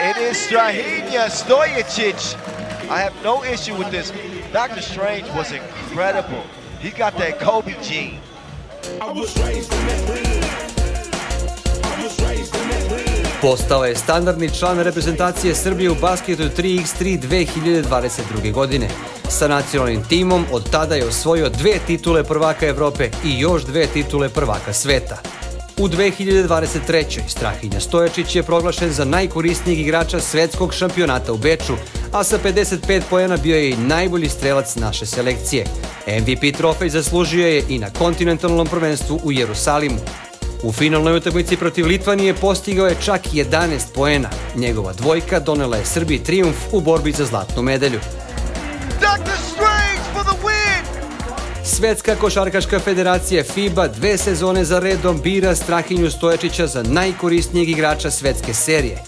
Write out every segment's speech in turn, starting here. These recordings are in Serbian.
It is Strahinja Stojicic. I have no issue with this. Dr. Strange was incredible. He got that Kobe gene. Postao je standardni član reprezentacije Srbije u basketu 3x3 2022. godine. Sa nacionalnim timom od tada je osvojio 2 titule prvaka Evrope i još 2 titule prvaka sveta. U 2023. Strahinja Stojicic je proglašen za najkorisnijeg igrača svetskog šampionata u Beču, a sa 55 poena bio je i najbolji strelac naše selekcije. MVP trofej zaslužio je i na kontinentalnom prvenstvu u Jerusalimu. U finalnoj utakmici protiv Litvanije postigao je čak 11 poena. Njegova dvojka donela je Srbiji trijumf u borbi za zlatnu medalju. Svetska košarkaška federacija FIBA 2 sezone za redom bira Strahinju Stojicića za najkorisnijeg igrača svetske serije.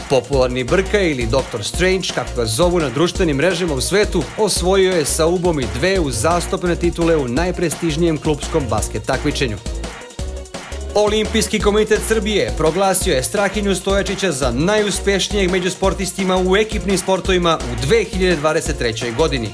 Popularni Brka ili Dr. Strange, kako ga zovu na društvenim mrežama u svetu, osvojio je sa ubom i 2 uzastopne titule u najprestižnijem klupskom basket takmičenju. Olimpijski komitet Srbije proglasio je Strahinju Stojicića za najuspešnijeg među sportistima u ekipnim sportovima u 2023. godini.